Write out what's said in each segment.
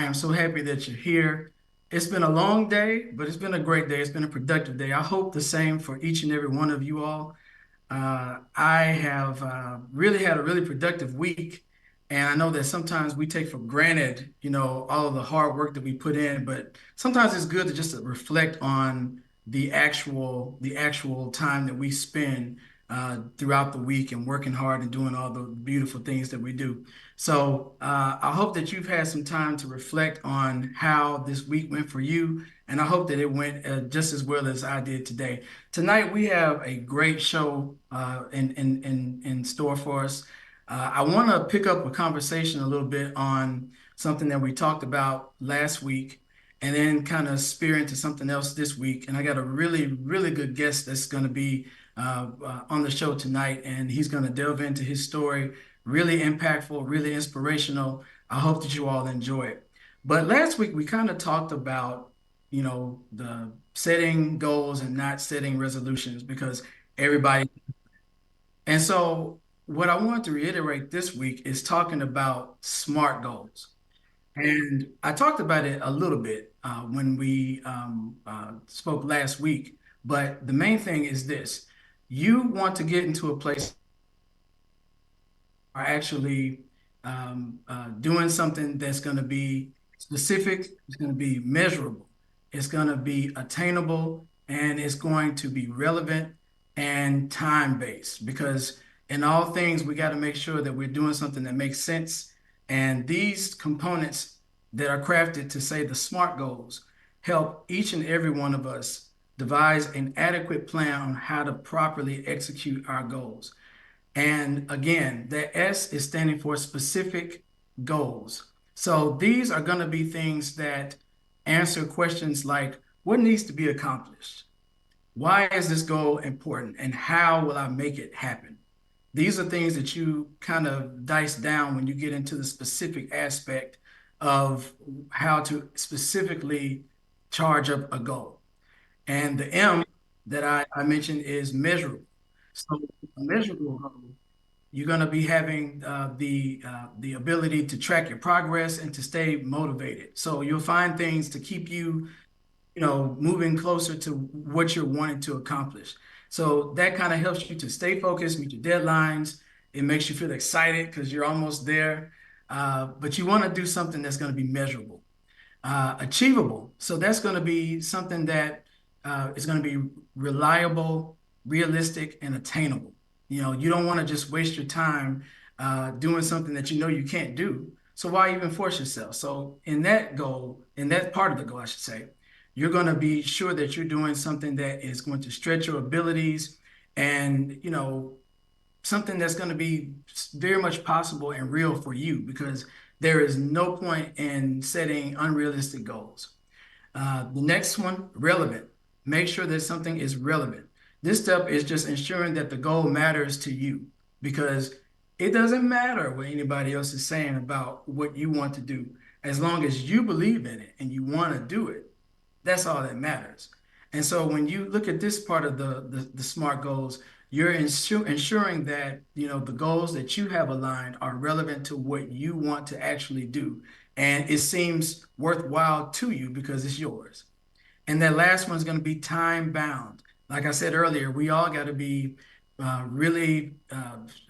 I am so happy that you're here. It's been a long day, but it's been a great day. It's been a productive day. I hope the same for each and every one of you all. I have really had a really productive week, and I know that sometimes we take for granted, all of the hard work that we put in, but sometimes it's good to just reflect on the actual time that we spend throughout the week and working hard and doing all the beautiful things that we do. So I hope that you've had some time to reflect on how this week went for you, and I hope that it went just as well as I did today. Tonight we have a great show in store for us. I want to pick up a conversation a little bit on something that we talked about last week, and then kind of spear into something else this week. And I got a really, really good guest that's going to be on the show tonight, and he's going to delve into his story. Really impactful, really inspirational. I hope that you all enjoy it. But last week we kind of talked about, the setting goals and not setting resolutions because everybody. And so what I want to reiterate this week is talking about SMART goals. And I talked about it a little bit when we spoke last week. But the main thing is this: you want to get into a place are actually doing something that's going to be specific, it's going to be measurable, it's going to be attainable, and it's going to be relevant and time-based. Because in all things, we got to make sure that we're doing something that makes sense. And these components that are crafted to say the SMART goals help each and every one of us devise an adequate plan on how to properly execute our goals. And again, the S is standing for specific goals. So these are going to be things that answer questions like what needs to be accomplished? Why is this goal important? And how will I make it happen? These are things that you kind of dice down when you get into the specific aspect of how to specifically charge up a goal. And the M that I mentioned is measurable. So a measurable goal, you're going to be having the ability to track your progress and to stay motivated. So you'll find things to keep you, moving closer to what you're wanting to accomplish. So that kind of helps you to stay focused, meet your deadlines. It makes you feel excited because you're almost there. But you want to do something that's going to be measurable, achievable. So that's going to be something that is going to be reliable, realistic, and attainable. You don't want to just waste your time doing something that you know you can't do. So why even force yourself? So in that goal, in that part of the goal, I should say, you're going to be sure that you're doing something that is going to stretch your abilities and, something that's going to be very much possible and real for you because there is no point in setting unrealistic goals. The next one, relevant. Make sure that something is relevant. This step is just ensuring that the goal matters to you because it doesn't matter what anybody else is saying about what you want to do. As long as you believe in it and you want to do it, that's all that matters. And so when you look at this part of the SMART goals, you're ensuring that the goals that you have aligned are relevant to what you want to actually do. And it seems worthwhile to you because it's yours. And that last one's going to be time bound. Like I said earlier, we all got to be really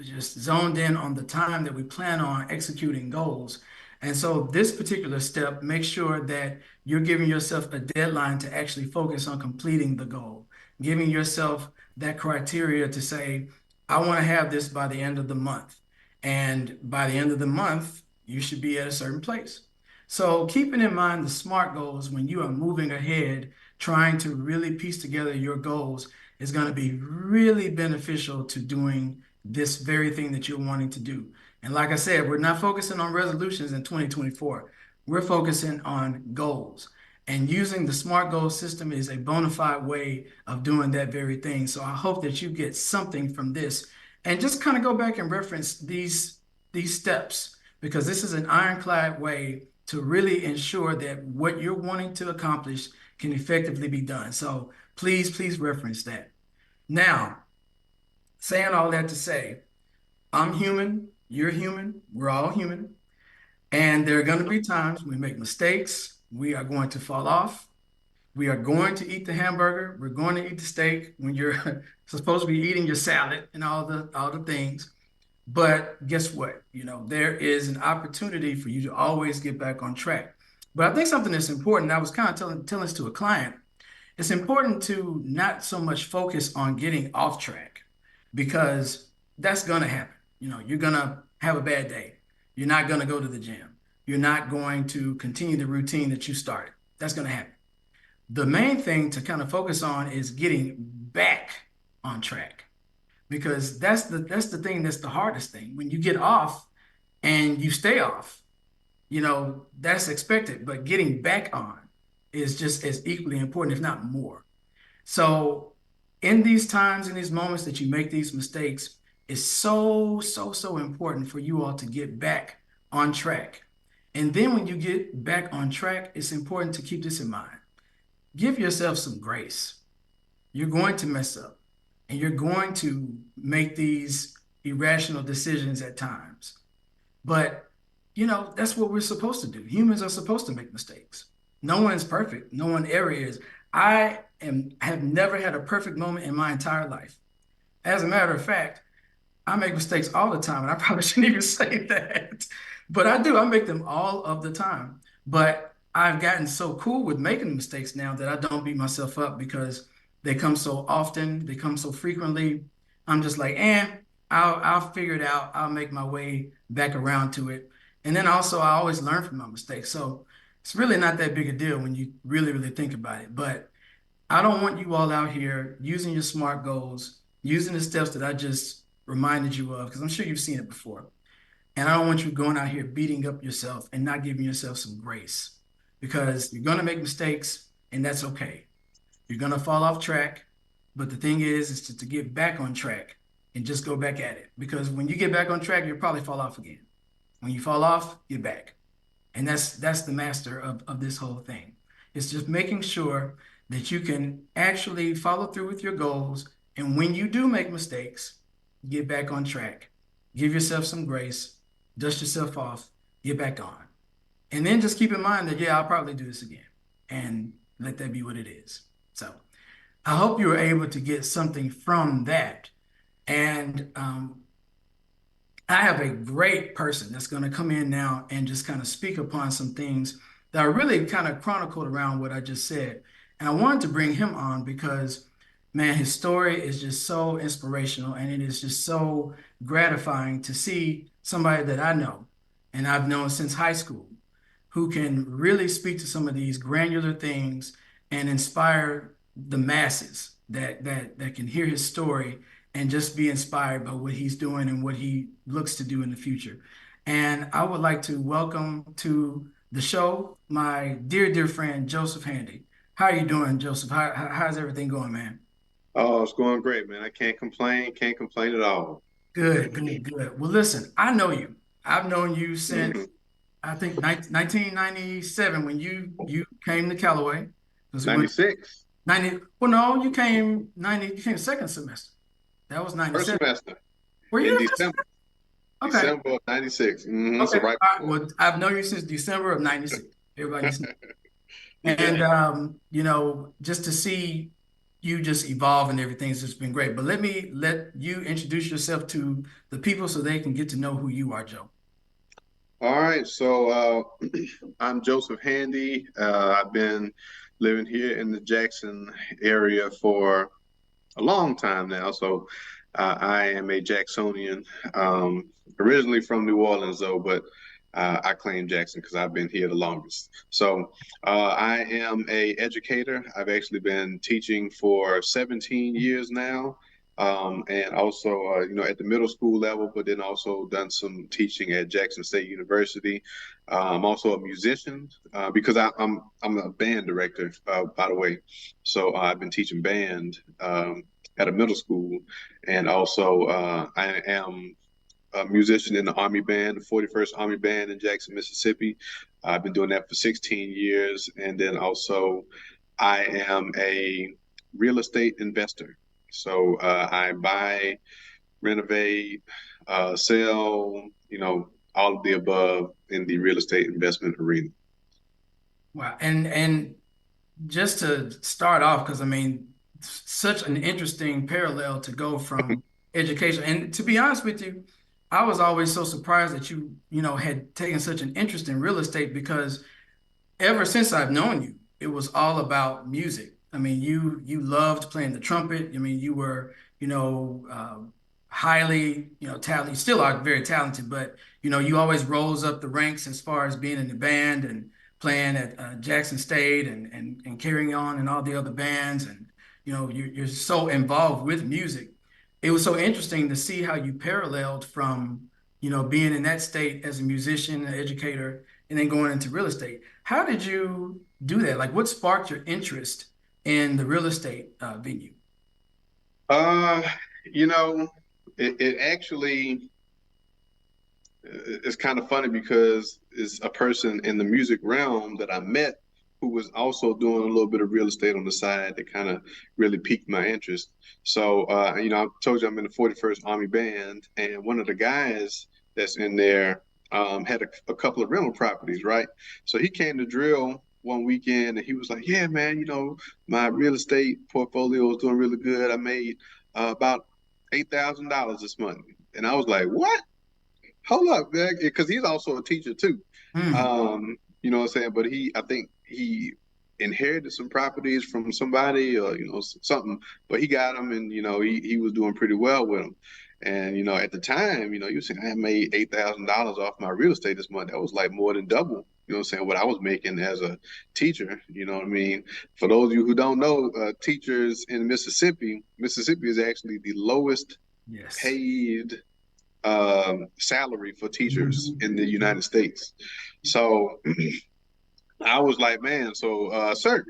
just zoned in on the time that we plan on executing goals. And so this particular step makes sure that you're giving yourself a deadline to actually focus on completing the goal, giving yourself that criteria to say, I want to have this by the end of the month. And by the end of the month, you should be at a certain place. So keeping in mind the SMART goals when you are moving ahead, trying to really piece together your goals is going to be really beneficial to doing this very thing that you're wanting to do. And like I said, we're not focusing on resolutions in 2024. We're focusing on goals. And using the SMART goal system is a bona fide way of doing that very thing. So I hope that you get something from this and just kind of go back and reference these steps because this is an ironclad way to really ensure that what you're wanting to accomplish can effectively be done. So please reference that. Now, saying all that to say, I'm human, you're human, we're all human. And there are going to be times we make mistakes. We are going to fall off. We are going to eat the hamburger. We're going to eat the steak when you're supposed to be eating your salad and all the things. But guess what? There is an opportunity for you to always get back on track. But I think something that's important, I was kind of telling this to a client, it's important to not so much focus on getting off track because that's going to happen. You're going to have a bad day. You're not going to go to the gym. You're not going to continue the routine that you started. That's going to happen. The main thing to kind of focus on is getting back on track because that's the thing that's the hardest thing. When you get off and you stay off, that's expected, but getting back on is just as equally important, if not more. So in these times, in these moments that you make these mistakes, it's so, so, so important for you all to get back on track. And then when you get back on track, it's important to keep this in mind. Give yourself some grace. You're going to mess up and you're going to make these irrational decisions at times. But, that's what we're supposed to do. Humans are supposed to make mistakes. No one's perfect. No one ever is. Have never had a perfect moment in my entire life. As a matter of fact, I make mistakes all the time, and I probably shouldn't even say that, but I do. I make them all of the time. But I've gotten so cool with making mistakes now that I don't beat myself up because they come so often, they come so frequently. I'm just like, I'll figure it out. I'll make my way back around to it. And then also, I always learn from my mistakes. So it's really not that big a deal when you really, really think about it. But I don't want you all out here using your SMART goals, using the steps that I just reminded you of, because I'm sure you've seen it before. And I don't want you going out here beating up yourself and not giving yourself some grace because you're going to make mistakes and that's okay. You're going to fall off track. But the thing is to get back on track and just go back at it. Because when you get back on track, you'll probably fall off again. When you fall off, get back. And that's the master of this whole thing. It's just making sure that you can actually follow through with your goals. And when you do make mistakes, get back on track. Give yourself some grace, dust yourself off, get back on. And then just keep in mind that, yeah, I'll probably do this again. And let that be what it is. So I hope you were able to get something from that. And I have a great person that's going to come in now and just kind of speak upon some things that are really kind of chronicled around what I just said. And I wanted to bring him on because, man, his story is just so inspirational and it is just so gratifying to see somebody that I know and I've known since high school who can really speak to some of these granular things and inspire the masses that can hear his story and just be inspired by what he's doing and what he looks to do in the future. And I would like to welcome to the show my dear, dear friend, Joseph Handy. How are you doing, Joseph? How's everything going, man? Oh, it's going great, man. I can't complain. Can't complain at all. Good, good, good. Well, listen, I know you. I've known you since Mhm. I think 1997 when you came to Callaway because we went 96, 90. Well, no, you came 90. You came second semester. That was first 97. semester Were you in the first December, semester? Okay. December of 96. So Okay. right All right. before. Well, I've known you since December of 96. Everybody needs to know. You And bet. just to see you just evolve and everything has just been great. But let you introduce yourself to the people so they can get to know who you are, Joe. All right. I'm Joseph Handy. I've been living here in the Jackson area for a long time now. I am a Jacksonian, originally from New Orleans, though, but I claim Jackson because I've been here the longest. I am a educator. I've actually been teaching for 17 years now. And also, at the middle school level, but then also done some teaching at Jackson State University. I'm also a musician because I'm a band director, by the way. I've been teaching band at a middle school, and also I am a musician in the Army Band, the 41st Army Band in Jackson, Mississippi. I've been doing that for 16 years, and then also I am a real estate investor. I buy, renovate, sell, all of the above in the real estate investment arena. Wow. And just to start off, because I mean, such an interesting parallel to go from education. And to be honest with you, I was always so surprised that you had taken such an interest in real estate because ever since I've known you, it was all about music. I mean, you loved playing the trumpet. I mean, you were, highly, talented. You still are very talented, but you always rose up the ranks as far as being in the band and playing at Jackson State and carrying on and all the other bands. And you're so involved with music. It was so interesting to see how you paralleled from, being in that state as a musician, an educator, and then going into real estate. How did you do that? Like, what sparked your interest in the real estate venue? Uh, you know, it actually it's kind of funny because it's a person in the music realm that I met who was also doing a little bit of real estate on the side that kind of really piqued my interest. So, I told you I'm in the 41st Army Band, and one of the guys that's in there had a couple of rental properties, right? So he came to drill one weekend and he was like, "Yeah, man, my real estate portfolio is doing really good. I made about $8,000 this month." And I was like, "What?" Hold up, man, because he's also a teacher too. Hmm. You know what I'm saying? But I think he inherited some properties from somebody or something. But he got them, and he was doing pretty well with them. And at the time, you saying I made $8,000 off my real estate this month. That was like more than double. You know what I'm saying? What I was making as a teacher. You know what I mean? For those of you who don't know, teachers in Mississippi is actually the lowest Yes. paid salary for teachers Hmm. in the United States. So I was like, man, so sir,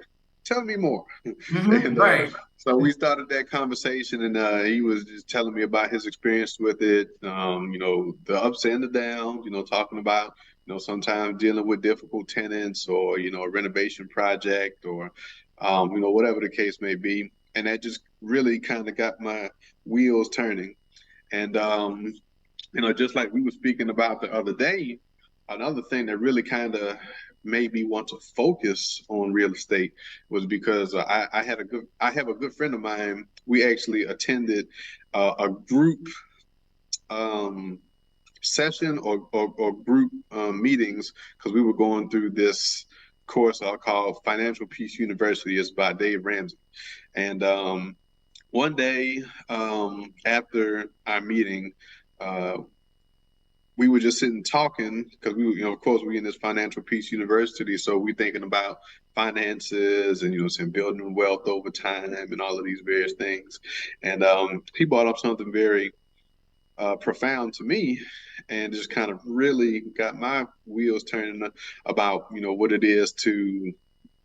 tell me more. Hmm. And Right. so we started that conversation, and he was just telling me about his experience with it. The ups and the downs. Talking about sometimes dealing with difficult tenants, or a renovation project, or whatever the case may be. And that just really kind of got my wheels turning. And just like we were speaking about the other day, another thing that really kind of made me want to focus on real estate was because I have a good friend of mine. We actually attended a group um, session or group meetings because we were going through this course I'll call Financial Peace University. It's by Dave Ramsey. And one day after our meeting, uh, we were just sitting talking because of course, we in this financial peace university, so we thinking about finances and saying building wealth over time and all of these various things. And he brought up something very profound to me, and just kind of really got my wheels turning about what it is to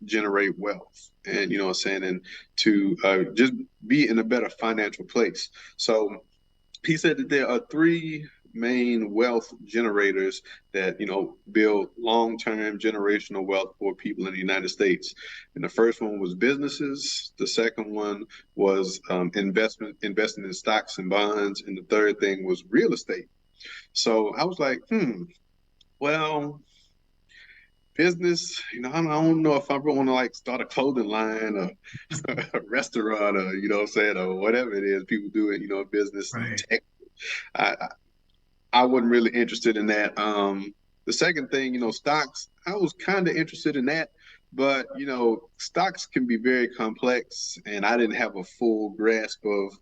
generate wealth, and what I'm saying, and to just be in a better financial place. So he said that there are three main wealth generators that build long-term generational wealth for people in the United States. And the first one was businesses. The second one was investing in stocks and bonds, and the third thing was real estate. So I was like, well, business, I don't know if I really want to like start a clothing line or a restaurant, or what I'm saying, or whatever it is people do in business and Right. tech. I, I wasn't really interested in that. The second thing, stocks, I was kind of interested in that, but stocks can be very complex, and I didn't have a full grasp of,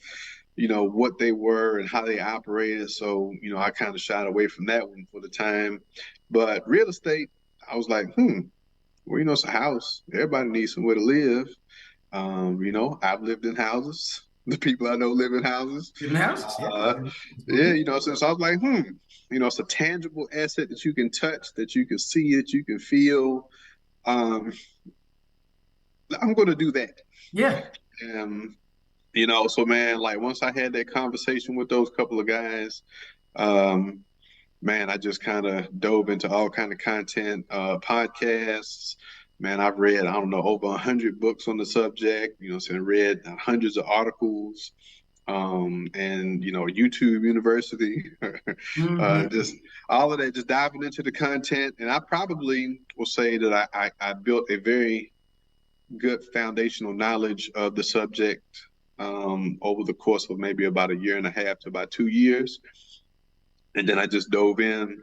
what they were and how they operated. So, I kind of shied away from that one for the time. But real estate, I was like, well, it's a house. Everybody needs somewhere to live. I've lived in houses. The people I know live in houses. Living houses. Yeah. Uh, yeah, so I was like, it's a tangible asset that you can touch, that you can see, that you can feel. Um, I'm going to do that. Yeah. Um, so man, like once I had that conversation with those couple of guys, um, man, I just kind of dove into all kind of content, podcasts. Man, I've read, I don't know, over 100 books on the subject, so I read hundreds of articles. and YouTube University, Hmm. just all of that, just diving into the content. And I probably will say that I built a very good foundational knowledge of the subject over the course of maybe about a year and a half to about 2 years. And then I just dove in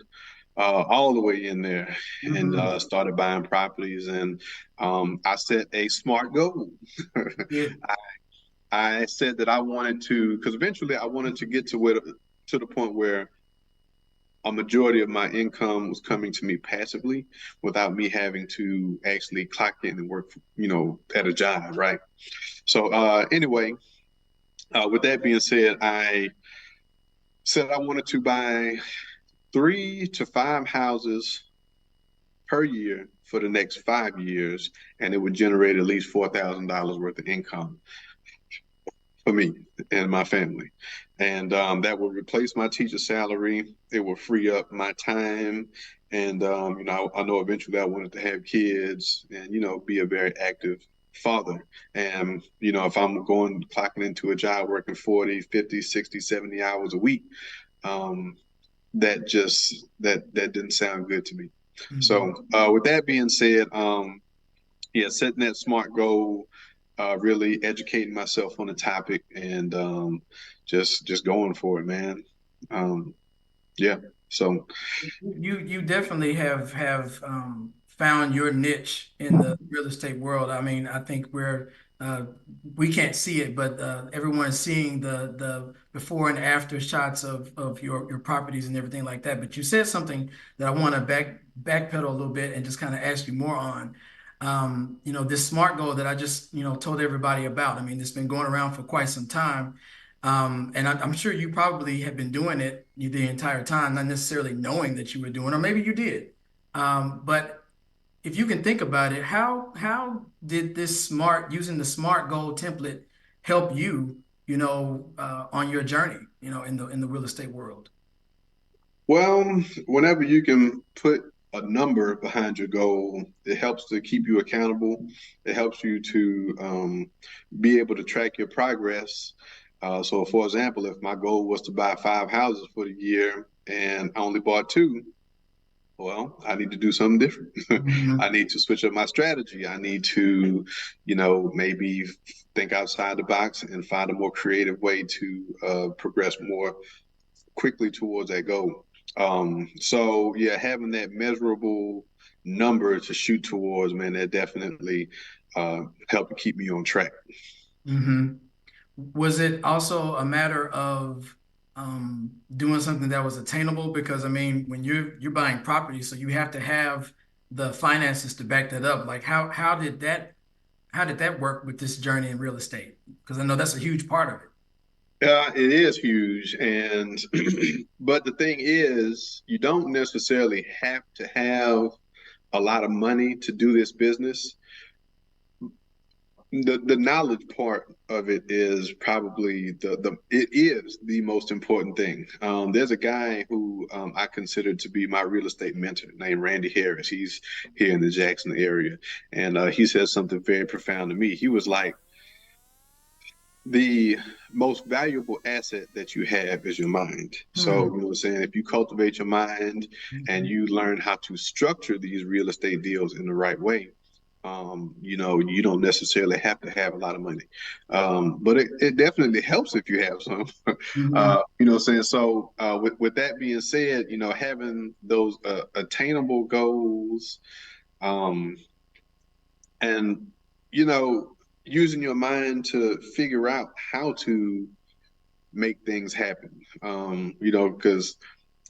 all the way in there and Hmm. started buying properties. And I set a smart goal. Yeah. I said that I wanted to, because eventually I wanted to get to the point where a majority of my income was coming to me passively without me having to actually clock in and work, at a job, right? So anyway, with that being said, I said I wanted to buy 3 to 5 houses per year for the next 5 years, and it would generate at least $4,000 worth of income for me and my family. And that will replace my teacher salary. It will free up my time. And, I know eventually I wanted to have kids and, be a very active father. And, if I'm going clocking into a job working 40, 50, 60, 70 hours a week, um, that didn't sound good to me. Hmm. So with that being said, yeah, setting that smart goal, really educating myself on the topic, and just going for it, man. Um, yeah. So You definitely have found your niche in the real estate world. I mean, I think uh, we can't see it, but everyone is seeing the before and after shots of your properties and everything like that. But you said something that I want to backpedal a little bit and just kind of ask you more on. This SMART goal that I just told everybody about. I mean, it's been going around for quite some time. And I'm sure you probably have been doing it the entire time, not necessarily knowing that you were doing, or maybe you did. But if you can think about it, how did this using the SMART goal template help you, on your journey, in the real estate world? well, whenever you can put a number behind your goal, it helps to keep you accountable. It helps you to be able to track your progress. So, for example, if my goal was to buy 5 houses for the year and I only bought two, well, I need to do something different. I Hmm. need to switch up my strategy. I need to, maybe think outside the box and find a more creative way to progress more quickly towards that goal. So yeah, having that measurable number to shoot towards, man, that definitely helped keep me on track. Hmm. Was it also a matter of doing something that was attainable? Because I mean, when you're buying property, so you have to have the finances to back that up. Like how did that work with this journey in real estate? Because I know that's a huge part of it. It is huge, and but the thing is, you don't necessarily have to have a lot of money to do this business. The knowledge part of it is probably the it is the most important thing. There's a guy who I consider to be my real estate mentor named Randy Harris. He's here in the Jackson area, and he said something very profound to me. He was like, the most valuable asset that you have is your mind. So, Hmm. what I'm saying? If you cultivate your mind and Hmm. you learn how to structure these real estate deals in the right way, you don't necessarily have to have a lot of money. But it definitely helps if you have some. Hmm. What I'm saying? So, with that being said, having those attainable goals, um, and you know using your mind to figure out how to make things happen, because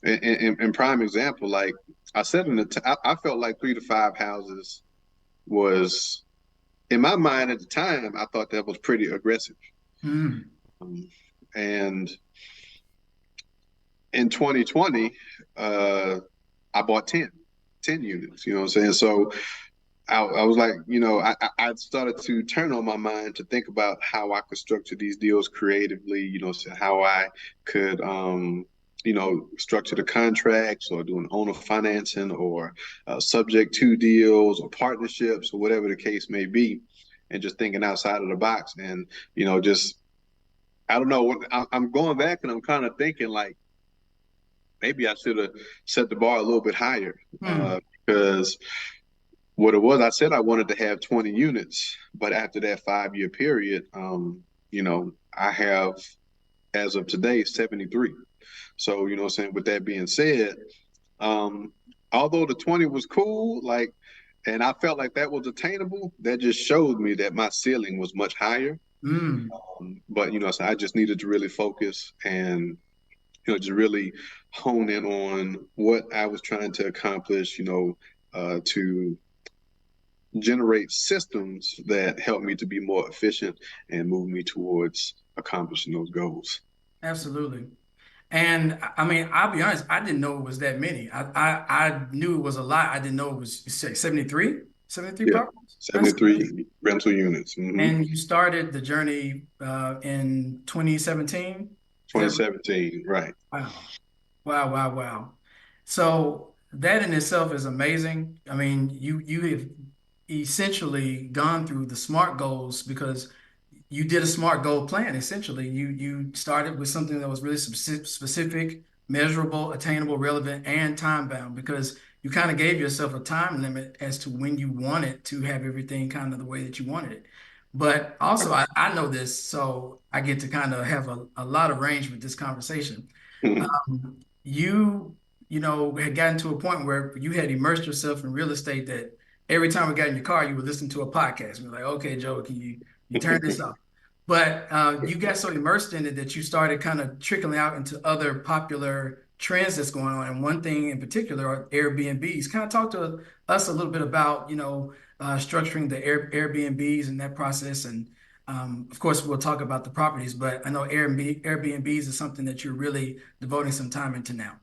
in prime example, like I said, I felt like 3 to 5 houses was, in my mind at the time, I thought that was pretty aggressive. Hmm. um, and in 2020, uh, I bought 10 units, you know what I'm saying? So I was like, I started to turn on my mind to think about how I could structure these deals creatively, so how I could, structure the contracts or do an owner financing or subject to deals or partnerships or whatever the case may be. And just thinking outside of the box and, just I don't know what I'm going back and I'm kind of thinking like maybe I should have set the bar a little bit higher Hmm. because what it was, I said I wanted to have 20 units, but after that 5 year period, I have as of today 73. So, what I'm saying, with that being said, um, although the 20 was cool, like, and I felt like that was attainable, that just showed me that my ceiling was much higher. Hmm. But, so I just needed to really focus and, just really hone in on what I was trying to accomplish, to generate systems that help me to be more efficient and move me towards accomplishing those goals. Absolutely. And I mean, I'll be honest, I didn't know it was that many. I knew it was a lot. I didn't know it was, you say, 73? 73 Yeah, properties? That's amazing. 73 rental units. And you started the journey in 2017? Is that 2017, right. wow? Wow, wow, wow. So that in itself is amazing. I mean, you have essentially gone through the SMART goals because you did a SMART goal plan. Essentially, you started with something that was really specific, measurable, attainable, relevant, and time bound because you kind of gave yourself a time limit as to when you wanted to have everything kind of the way that you wanted it. But also, I know this, so I get to kind of have a lot of range with this conversation. You, had gotten to a point where you had immersed yourself in real estate that every time we got in your car, you would listen to a podcast. You're like, okay, Joe, can you turn this off? But you got so immersed in it that you started kind of trickling out into other popular trends that's going on. And one thing in particular are Airbnbs. Kind of talk to us a little bit about, structuring the Airbnbs and that process. And of course, we'll talk about the properties, but I know Airbnbs is something that you're really devoting some time into now.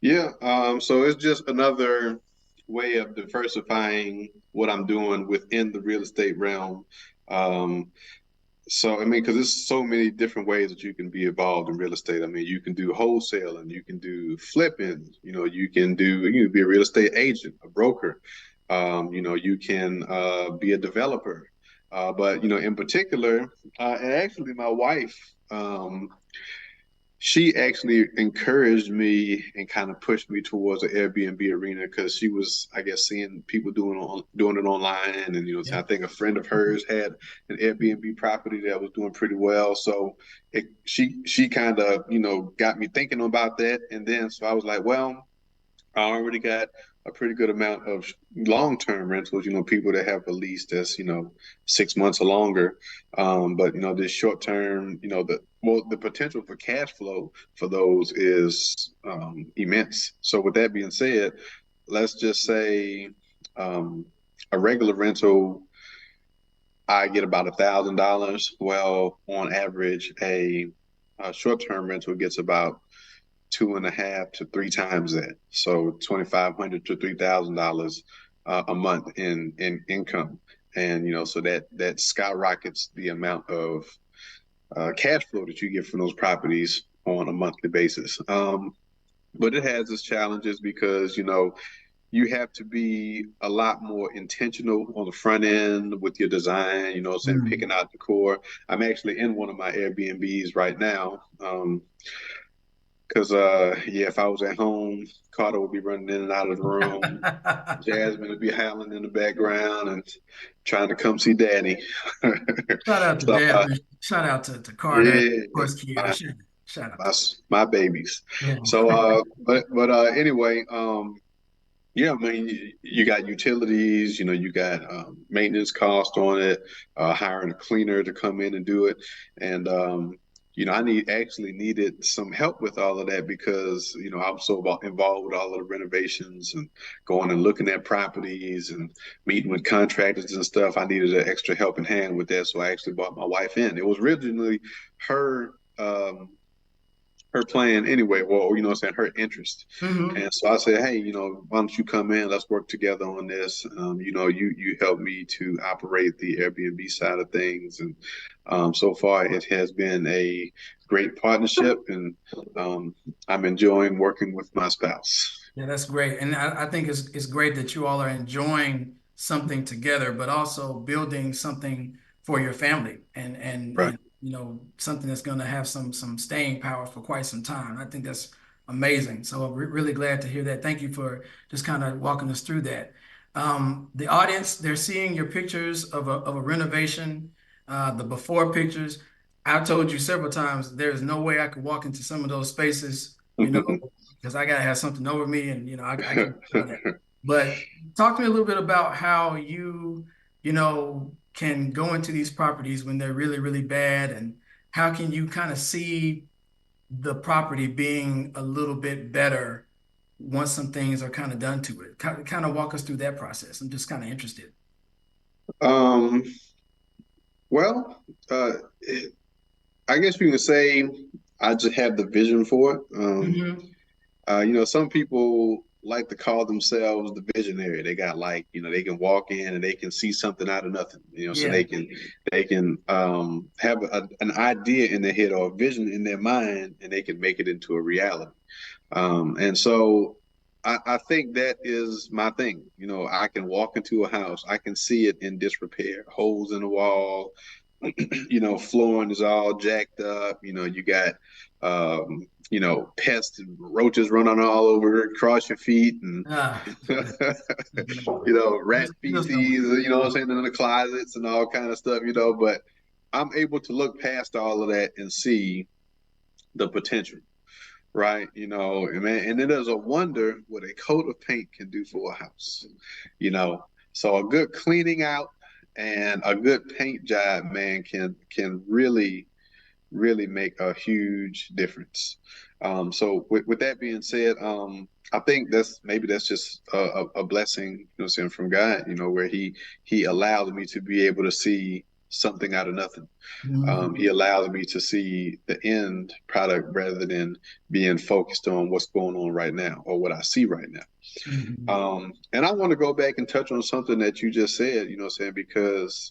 Yeah, so it's just another way of diversifying what I'm doing within the real estate realm. Um, So, I mean, because there's so many different ways that you can be involved in real estate. I mean, you can do wholesaling, you can do flipping, you can be a real estate agent, a broker. You can be a developer. But, in particular, and actually my wife, she actually encouraged me and kind of pushed me towards the Airbnb arena because she was, I guess, seeing people doing it online, and so I Yeah. think a friend of hers had an Airbnb property that was doing pretty well. So she kind of got me thinking about that, and then so I was like, well, I already got a pretty good amount of long-term rentals, people that have a lease that's, 6 months or longer. But this short-term, the potential for cash flow for those is immense. So with that being said, let's just say um, a regular rental, I get about $1,000. Well, on average, a short-term rental gets about 2.5 to 3 times that. So 2,500 to $3,000 a month in income, and so that skyrockets the amount of cash flow that you get from those properties on a monthly basis. But it has its challenges because you have to be a lot more intentional on the front end with your design, saying Mm. picking out the core. I'm actually in one of my Airbnbs right now. Because yeah, if I was at home, Carter would be running in and out of the room. Jasmine would be howling in the background and trying to come see Daddy. Shout out to So Jasmine. Shout out to Carter. Of yeah, course, Kiara. my Shout out my to. my babies. Yeah. So but anyway, yeah, I mean, you got utilities, you got maintenance cost on it, hiring a cleaner to come in and do it. And, I actually needed some help with all of that because, I'm so involved with all of the renovations and going and looking at properties and meeting with contractors and stuff. I needed an extra helping hand with that. So I actually brought my wife in. It was originally her, her plan anyway, well, saying her interest. Hmm. And so I said, hey, why don't you come in? Let's work together on this. You help me to operate the Airbnb side of things, and so far it has been a great partnership, and I'm enjoying working with my spouse. Yeah, that's great. And I think it's great that you all are enjoying something together, but also building something for your family. And Right. something that's going to have some staying power for quite some time. I think that's amazing. So I'm really glad to hear that. Thank you for just kind of walking us through that. The audience, they're seeing your pictures of a renovation, the before pictures. I've told you several times there's no way I could walk into some of those spaces, because I gotta have something over me, and I can't do that. But talk to me a little bit about how you can go into these properties when they're really, really bad, and how can you kind of see the property being a little bit better once some things are kind of done to it. Kind of walk us through that process. I'm just kind of interested. Um, well, I guess you can say I just have the vision for it. Hmm. Some people like to call themselves the visionary. They got like, they can walk in and they can see something out of nothing, so Yeah. they can have an idea in their head or a vision in their mind and they can make it into a reality. And so I think that is my thing. I can walk into a house, I can see it in disrepair, holes in the wall, flooring is all jacked up. You got, pests and roaches running all over it, cross your feet, and Ah, rat just feces. know it. What I'm saying, in the closets and all kind of stuff. But I'm able to look past all of that and see the potential. Right, and man, and it is a wonder what a coat of paint can do for a house, you know. So a good cleaning out and a good paint job, man, can really make a huge difference. So with that being said, I think that's just a blessing, saying from God, where He allows me to be able to see something out of nothing. Mhm. He allows me to see the end product rather than being focused on what's going on right now or what I see right now. Mhm. And I want to go back and touch on something that you just said, saying because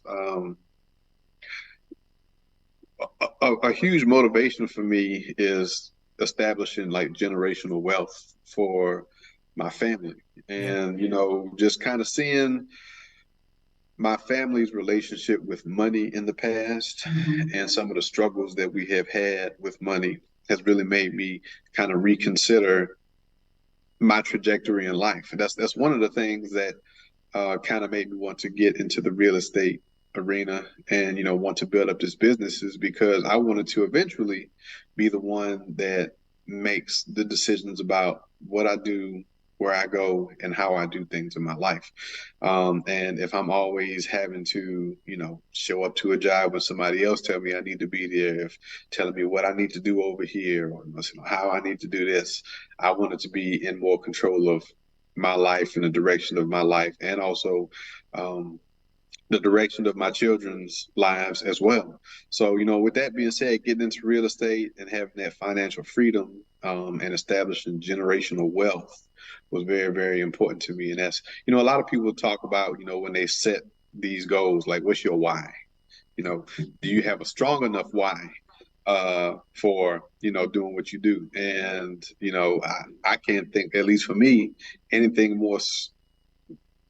a huge motivation for me is establishing like generational wealth for my family Yeah. and just kind of seeing my family's relationship with money in the past Mhm. and some of the struggles that we have had with money has really made me kind of reconsider my trajectory in life. And that's one of the things that kind of made me want to get into the real estate arena and want to build up this business is because I wanted to eventually be the one that makes the decisions about what I do, where I go, and how I do things in my life. And if I'm always having to, show up to a job when somebody else tell me I need to be there, if telling me what I need to do over here or how I need to do this, I wanted to be in more control of my life and the direction of my life, and also um, the direction of my children's lives as well. So, with that being said, getting into real estate and having that financial freedom and establishing generational wealth was very, very important to me. And that's, a lot of people talk about, when they set these goals, like, what's your why? Do you have a strong enough why for doing what you do? And I can't think, at least for me, anything more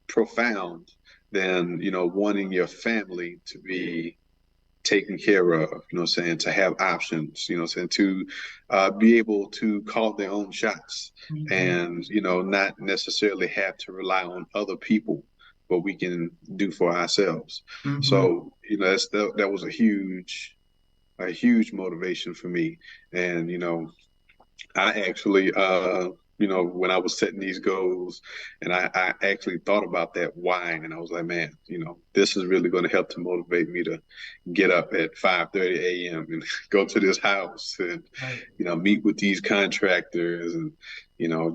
profound than wanting your family to be taken care of, saying, to have options, saying, to be able to call their own shots Mhm. and not necessarily have to rely on other people, but we can do for ourselves. Mhm. So that was a huge motivation for me. And I actually, when I was setting these goals, and I actually thought about that why, and I was like, man, this is really going to help to motivate me to get up at 5:30 a.m. and go to this house and Right. meet with these contractors. And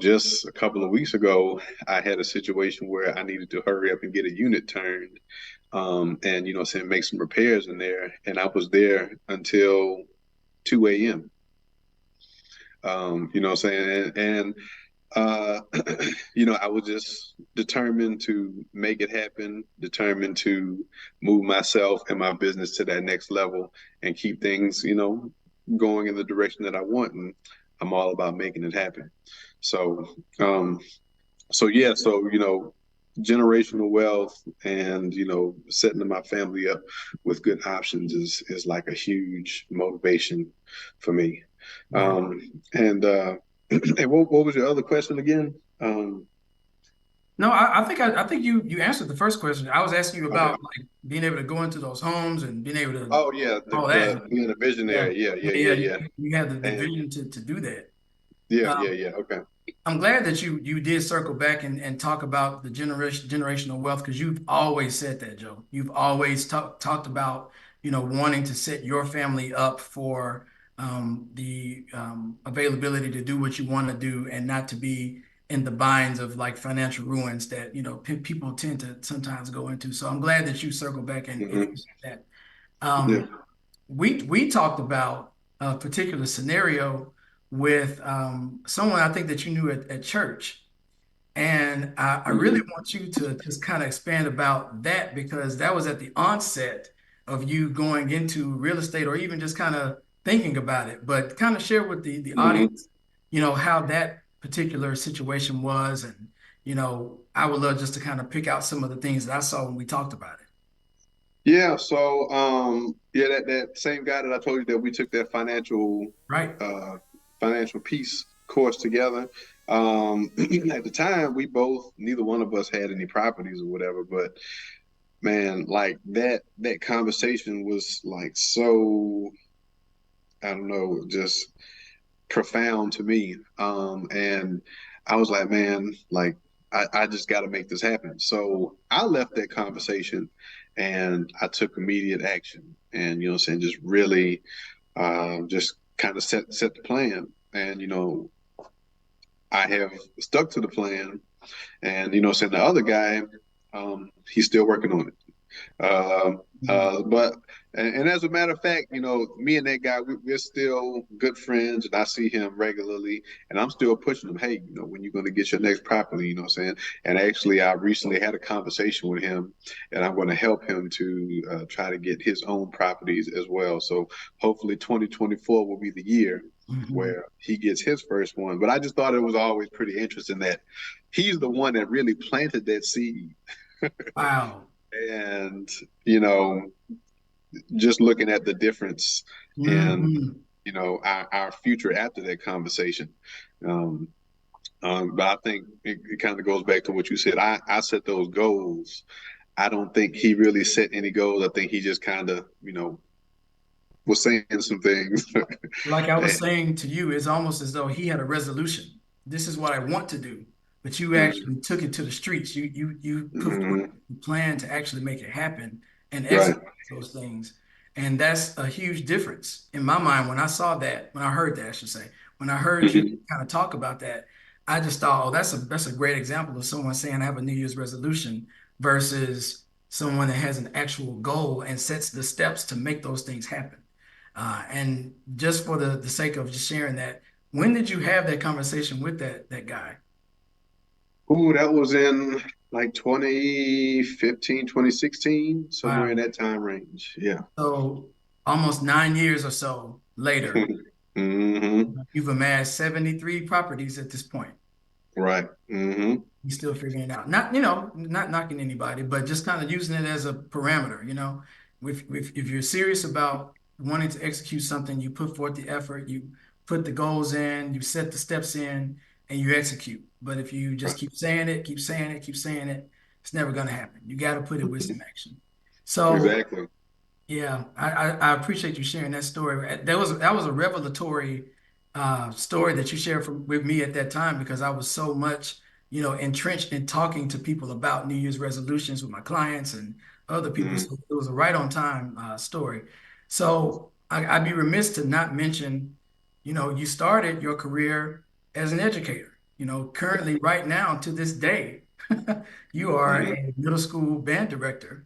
just a couple of weeks ago, I had a situation where I needed to hurry up and get a unit turned, and saying, make some repairs in there, and I was there until 2 a.m. You know what I'm saying? And uh, I was just determined to make it happen, determined to move myself and my business to that next level and keep things, going in the direction that I want. And I'm all about making it happen. So, so yeah, so, generational wealth and setting my family up with good options is like a huge motivation for me. Right. um and and what was your other question again? No, I think you answered the first question. I was asking you Okay. about like being able to go into those homes and being able to Oh yeah, all that. the being a Yeah, visionary. Yeah, yeah, yeah, yeah, you, yeah. you had the And vision to do that. yeah, Um, yeah, yeah. Okay. I'm glad that you did circle back and talk about the generational wealth because you've always said that, Joe. You've always talked about, wanting to set your family up for the availability to do what you want to do and not to be in the binds of like financial ruins that, people tend to sometimes go into. So I'm glad that you circled back and Hmm. answered that. Yeah. Um, we talked about a particular scenario with someone I think that you knew at church. And I really Hmm. want you to just kind of expand about that because that was at the onset of you going into real estate or even just kind of thinking about it. But kind of share with the Hmm. audience, how that particular situation was. And, I would love just to kind of pick out some of the things that I saw when we talked about it. Yeah, so yeah, that same guy that I told you that we took that Right. financial peace course together. At the time, we both neither one of us had any properties or whatever, but man, like that conversation was like so, I don't know, just profound to me. And I was like, man, like I just got to make this happen. So I left that conversation and I took immediate action. And what I'm saying, just really, just kind of set the plan. And I have stuck to the plan. And saying the other guy, he's still working on it. But and as a matter of fact, me and that guy, we're still good friends, and I see him regularly, and I'm still pushing him. Hey, when you're going to get your next property? You know what I'm saying? And actually, I recently had a conversation with him, and I'm going to help him to try to get his own properties as well. So hopefully, 2024 will be the year Mhm. where he gets his first one. But I just thought it was always pretty interesting that he's the one that really planted that seed. Wow. And you know just looking at the difference in Mhm. our future after that conversation. um, but I think it kind of goes back to what you said. I set those goals. I don't think he really set any goals. I think he just kind of was saying some things. Like I was And, saying to you, it's almost as though he had a resolution. This is what I want to do, but you mm, actually took it to the streets. You put forth mm, a plan to actually make it happen and right. execute those things. And that's a huge difference in my mind when I saw that, when I heard that, I should say, when I heard you Hmm. kind of talk about that, I just thought, oh, that's a great example of someone saying I have a New Year's resolution versus someone that has an actual goal and sets the steps to make those things happen. And just for the sake of just sharing that, when did you have that conversation with that guy? Ooh, that was in like 2015, 2016, somewhere in Wow. that time range. Yeah. So almost 9 years or so later, Hmm. you've amassed 73 properties at this point. Right. Hmm. He's still figuring it out. Not, not knocking anybody, but just kind of using it as a parameter, if you're serious about wanting to execute something, you put forth the effort, you put the goals in, you set the steps in, and you execute. But if you just Right. keep saying it, keep saying it, keep saying it, it's never going to happen. You got to put it with some Mhm. action. So Exactly. yeah, I appreciate you sharing that story. That was a revelatory story that you shared with me at that time because I was so much, entrenched in talking to people about New Year's resolutions with my clients and other people. Mhm. So it was a right on time story. So I'd be remiss to not mention, you started your career as an educator. Currently, right now, to this day, you are Mhm. a middle school band director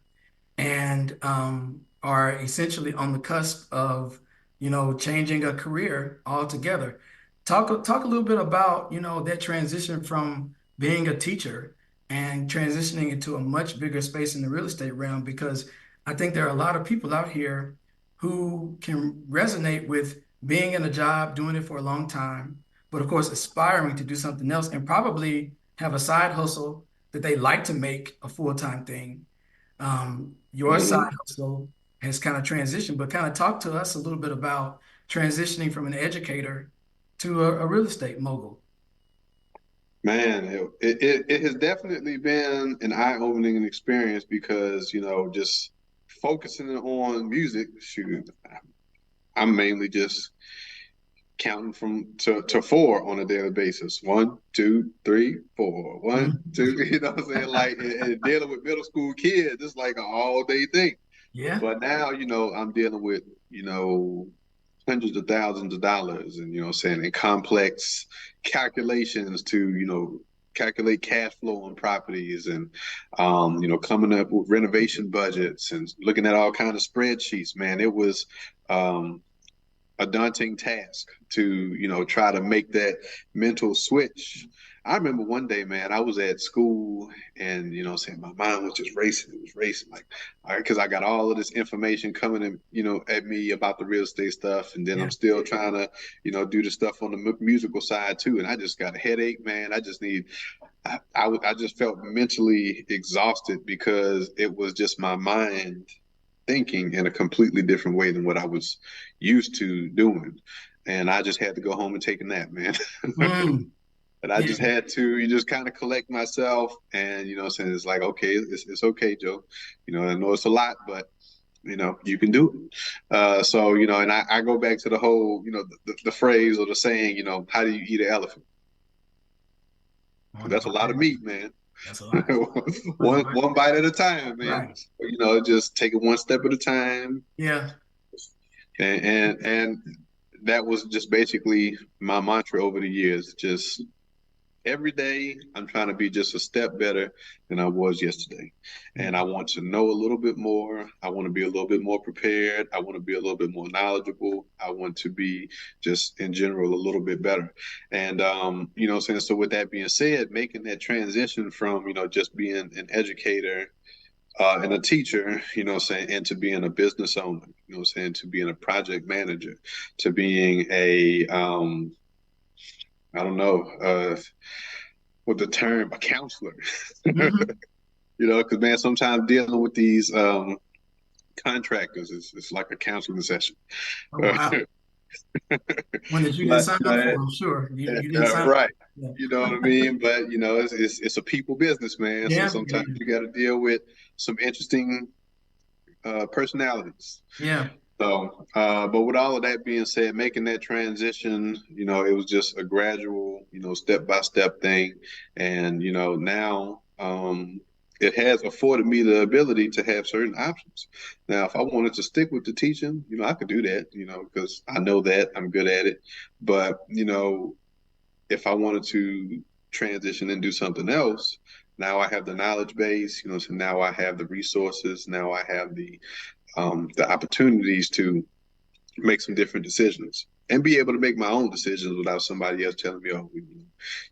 and are essentially on the cusp of, changing a career altogether. Talk a little bit about, that transition from being a teacher and transitioning into a much bigger space in the real estate realm, because I think there are a lot of people out here who can resonate with being in a job, doing it for a long time, but of course, aspiring to do something else and probably have a side hustle that they like to make a full-time thing. Your side Hmm. hustle has kind of transitioned, but kind of talk to us a little bit about transitioning from an educator to a real estate mogul. Man, it has definitely been an eye-opening experience because, just focusing on music, shoot, I'm mainly just counting from to four on a daily basis. One, two, three, four. One, Mhm. two, what I'm saying? Like, and dealing with middle school kids, it's like an all-day thing. Yeah. But now, I'm dealing with, hundreds of thousands of dollars and, saying, and complex calculations to, calculate cash flow on properties and, coming up with renovation budgets and looking at all kind of spreadsheets, man. It was, a daunting task to, try to make that mental switch. I remember one day, man, I was at school and, saying my mind was just racing. It was racing like, because I got all of this information coming in, at me about the real estate stuff. And then I'm Yeah. still trying to, do the stuff on the musical side too. And I just got a headache, man. I just need I just felt mentally exhausted because it was just my mind thinking in a completely different way than what I was used to doing. And I just had to go home and take a nap, man. Mm. And I Yeah. just had to you just kind of collect myself and saying it's like okay, it's okay, Joe. I know it's a lot, but you can do it. So and I go back to the whole the phrase or the saying, how do you eat an elephant? One That's a lot of bite. meat, man. That's a lot. One one bite. one bite at a time, man. Right. So, just take it one step at a time, Yeah. and that was just basically my mantra over the years. Just every day, I'm trying to be just a step better than I was yesterday, and I want to know a little bit more. I want to be a little bit more prepared. I want to be a little bit more knowledgeable. I want to be just in general a little bit better. And saying so. With that being said, making that transition from just being an educator and a teacher, saying, and to being a business owner, saying, to being a project manager, to being I don't know, what the term, a counselor, Hmm. because man, sometimes dealing with these contractors is like a counseling session. Oh, wow. One that you didn't But sign up for, I'm sure. You didn't sign up. right. Yeah. You know what I mean? But it's a people business, man. So Yeah. It sometimes is. you got to deal with some interesting personalities. Yeah. So, but with all of that being said, making that transition, it was just a gradual, step by step thing. And, now it has afforded me the ability to have certain options. Now, if I wanted to stick with the teaching, I could do that, because I know that I'm good at it. But, if I wanted to transition and do something else, now I have the knowledge base, so now I have the resources, now I have the opportunities to make some different decisions and be able to make my own decisions without somebody else telling me, "Oh,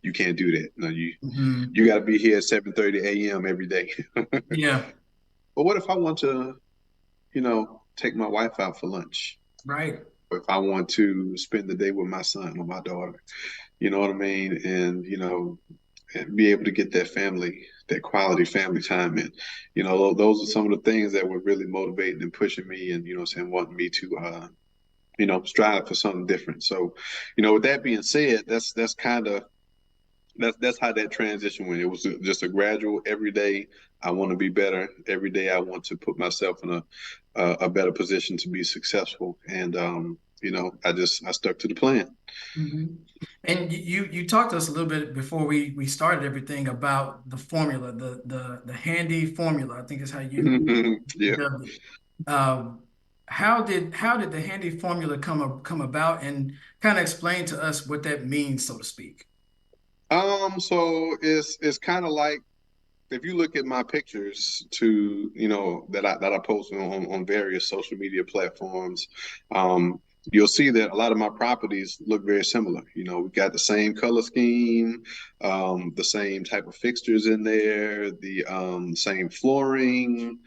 you can't do that. No, Hmm. you got to be here at 7:30 a.m. every day." Yeah. But what if I want to, take my wife out for lunch? Right. Or if I want to spend the day with my son or my daughter, you know what I mean? And and be able to get that quality family time in. Those are some of the things that were really motivating and pushing me, and saying wanting me to strive for something different. So, with that being said, that's kind of that's how that transition went. It was just a gradual. Every day I want to be better. Every day I want to put myself in a better position to be successful. And I stuck to the plan. Hmm. And you talked to us a little bit before we started everything about the formula, the handy formula, I think is how you Yeah. dubbed it. Um, how did the handy formula come about, and kind of explain to us what that means, so to speak? So it's kind of like if you look at my pictures to that I post on various social media platforms, you'll see that a lot of my properties look very similar. We've got the same color scheme, the same type of fixtures in there, the same flooring,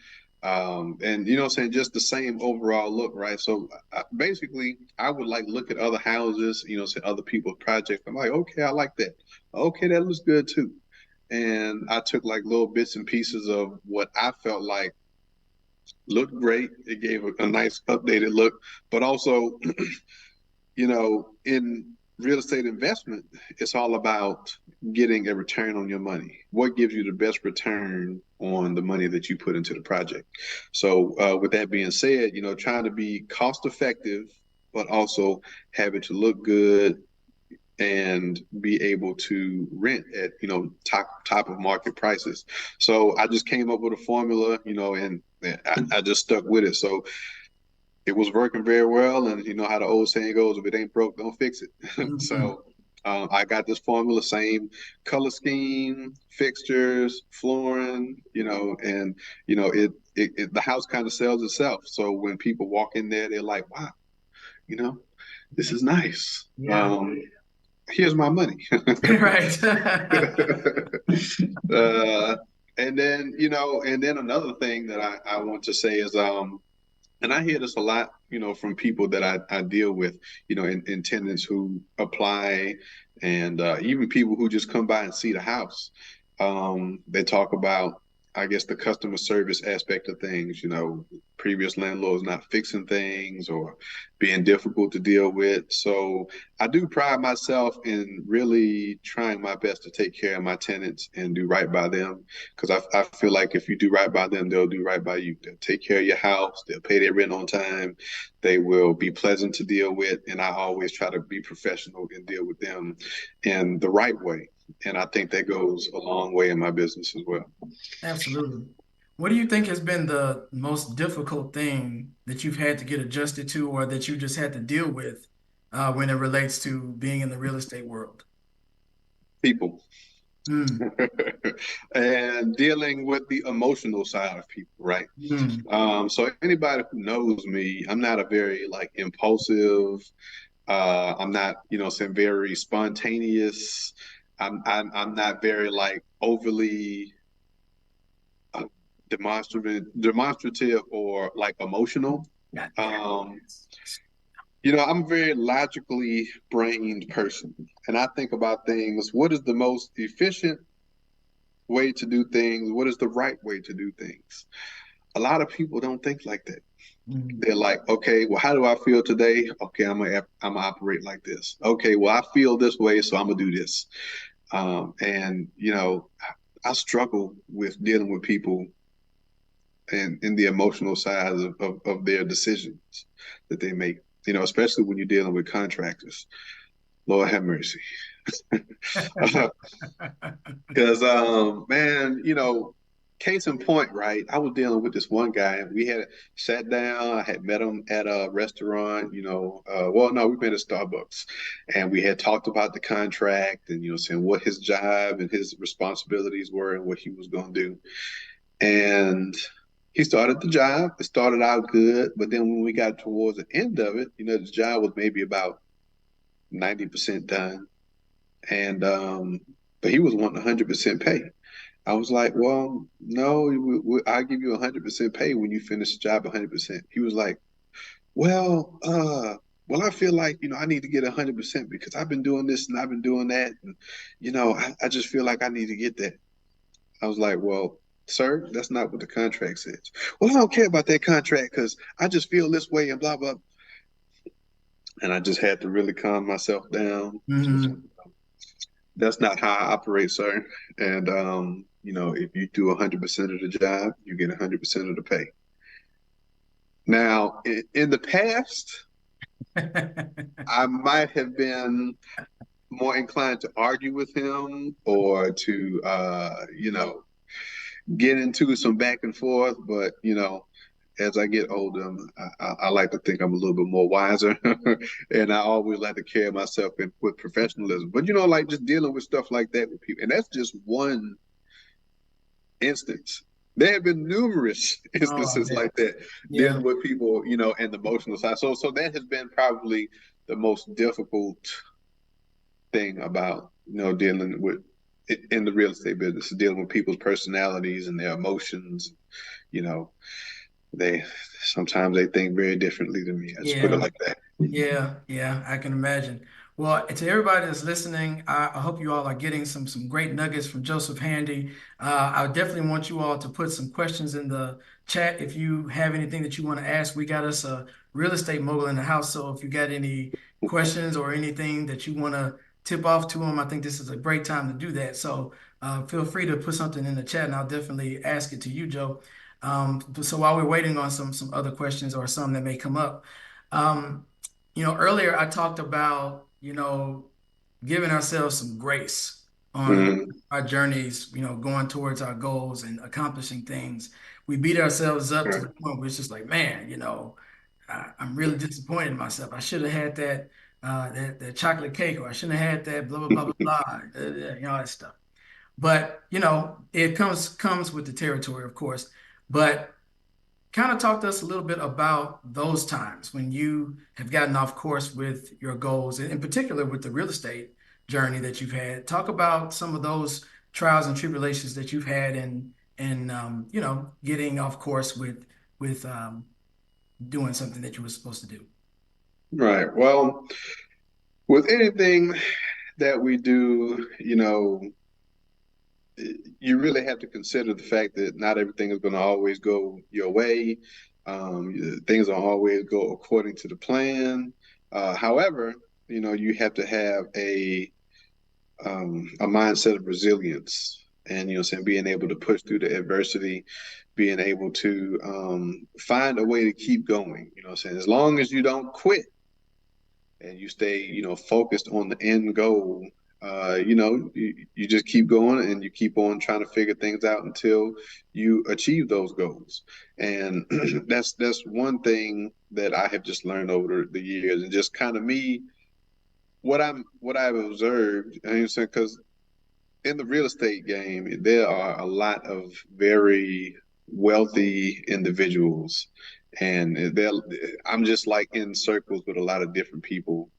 and saying just the same overall look, right? So basically, I would like look at other houses, say other people's projects. I'm like, okay, I like that. Okay, that looks good too. and I took like little bits and pieces of what I felt like looked great. It gave a nice updated look, but also, in real estate investment, it's all about getting a return on your money. What gives you the best return on the money that you put into the project? So, with that being said, trying to be cost effective, but also have it to look good and be able to rent at top of market prices. So I just came up with a formula, and I just stuck with it. So it was working very well, and you know how the old saying goes: if it ain't broke, don't fix it. Mhm. So I got this formula, same color scheme, fixtures, flooring, and the house kind of sells itself. So when people walk in there, they're like, wow, you know, this is nice. Yeah. Here's my money. Right. uh, and then another thing that I want to say is, and I hear this a lot, from people that I deal with, in tenants who apply, and even people who just come by and see the house. They talk about, I guess, the customer service aspect of things, previous landlords not fixing things or being difficult to deal with. So I do pride myself in really trying my best to take care of my tenants and do right by them, because I feel like if you do right by them, they'll do right by you. They'll take care of your house, they'll pay their rent on time, they will be pleasant to deal with. And I always try to be professional and deal with them in the right way. And I think that goes a long way in my business as well. Absolutely. What do you think has been the most difficult thing that you've had to get adjusted to or that you just had to deal with when it relates to being in the real estate world? People. Mm, And dealing with the emotional side of people, right? mm, So anybody who knows me, I'm not a very like impulsive. I'm not, saying very spontaneous. I'm not very like overly uh, demonstrative or like emotional. got there. Um, I'm a very logically brained person, and I think about things. What is the most efficient way to do things? What is the right way to do things? A lot of people don't think like that. Mm, They're like, okay, well, how do I feel today? Okay, I'm gonna operate like this. Okay, well, I feel this way, so I'm gonna do this. And I struggle with dealing with people and in the emotional side of their decisions that they make. Especially when you're dealing with contractors. Lord have mercy. Because, man, case in point, right? I was dealing with this one guy, and we had sat down. I had met him at a restaurant, well, no, we met at Starbucks, and we had talked about the contract and, saying what his job and his responsibilities were and what he was going to do. And he started the job. It started out good, but then when we got towards the end of it, the job was maybe about 90% done. And, but he was wanting 100% pay. I was like, well, no, I'll give you 100% pay when you finish the job 100%. He was like, well, I feel like, I need to get 100% because I've been doing this and I've been doing that. And, I just feel like I need to get that. I was like, well, sir, that's not what the contract says. Well, I don't care about that contract because I just feel this way and blah, blah. And I just had to really calm myself down. mm, That's not how I operate, sir. And if you do 100% of the job, you get 100% of the pay. Now, in the past, I might have been more inclined to argue with him or to, get into some back and forth. But as I get older, I like to think I'm a little bit more wiser, and I always like to carry myself with professionalism. But like just dealing with stuff like that with people, and that's just one instance. There have been numerous Oh, I instances bet. like that Yeah. dealing with people, and the emotional side. So that has been probably the most difficult thing about dealing with in the real estate business, dealing with people's personalities and their emotions. You know, they sometimes they think very differently than me. I just put it Yeah. like that. Yeah. Yeah. I can imagine. Well, to everybody that's listening, I hope you all are getting some great nuggets from Joseph Handy. I definitely want you all to put some questions in the chat if you have anything that you want to ask. We got us a real estate mogul in the house, so if you got any questions or anything that you want to tip off to him, I think this is a great time to do that. So feel free to put something in the chat, and I'll definitely ask it to you, Joe. So while we're waiting on some other questions or some that may come up. Um, earlier I talked about, giving ourselves some grace on Mhm. our journeys, going towards our goals and accomplishing things. We beat ourselves up to the Right. point where it's just like, man, I'm really disappointed in myself. I should have had that chocolate cake, or I shouldn't have had that blah blah blah blah blah, all that stuff. But it comes with the territory, of course. But kind of talk to us a little bit about those times when you have gotten off course with your goals, and in particular with the real estate journey that you've had. Talk about some of those trials and tribulations that you've had in getting off course with doing something that you were supposed to do. Right. Well, with anything that we do, you really have to consider the fact that not everything is going to always go your way. Things don't always go according to the plan. However, you have to have a mindset of resilience, and saying being able to push through the adversity, being able to find a way to keep going. Saying as long as you don't quit and you stay, focused on the end goal, you just keep going and you keep on trying to figure things out until you achieve those goals. And that's one thing that I have just learned over the years, and just kind of me, what I've observed, and because in the real estate game, there are a lot of very wealthy individuals, and I'm just like in circles with a lot of different people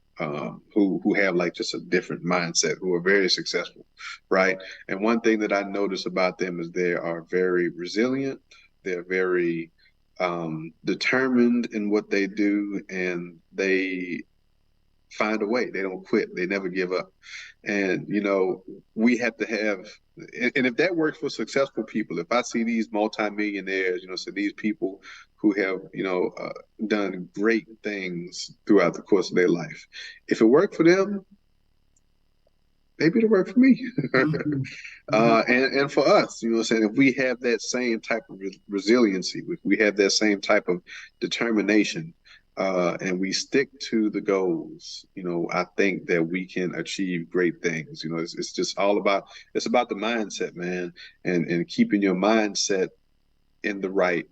who have like just a different mindset, who are very successful, right? And one thing that I notice about them is they are very resilient. They're very determined in what they do, and they find a way. They don't quit. They never give up. And we have to have, and if that works for successful people, if I see these multimillionaires, so these people who have, done great things throughout the course of their life, if it worked for them, maybe it'll work for me. Mhm. Mhm. And for us, what I'm saying, if we have that same type of resiliency, if we have that same type of determination, and we stick to the goals, I think that we can achieve great things. It's just all about, it's about the mindset, man, and keeping your mindset in the right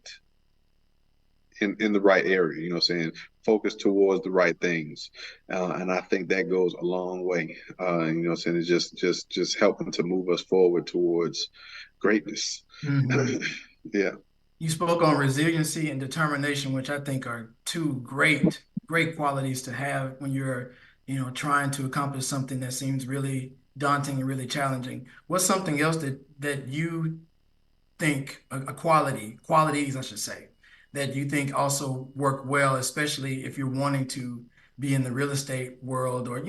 in the right area, saying focus towards the right things. And I think that goes a long way. Saying it's just helping to move us forward towards greatness. Mhm. Yeah. You spoke on resiliency and determination, which I think are two great qualities to have when you're, trying to accomplish something that seems really daunting and really challenging. What's something else that you think qualities, I should say, that you think also work well, especially if you're wanting to be in the real estate world or,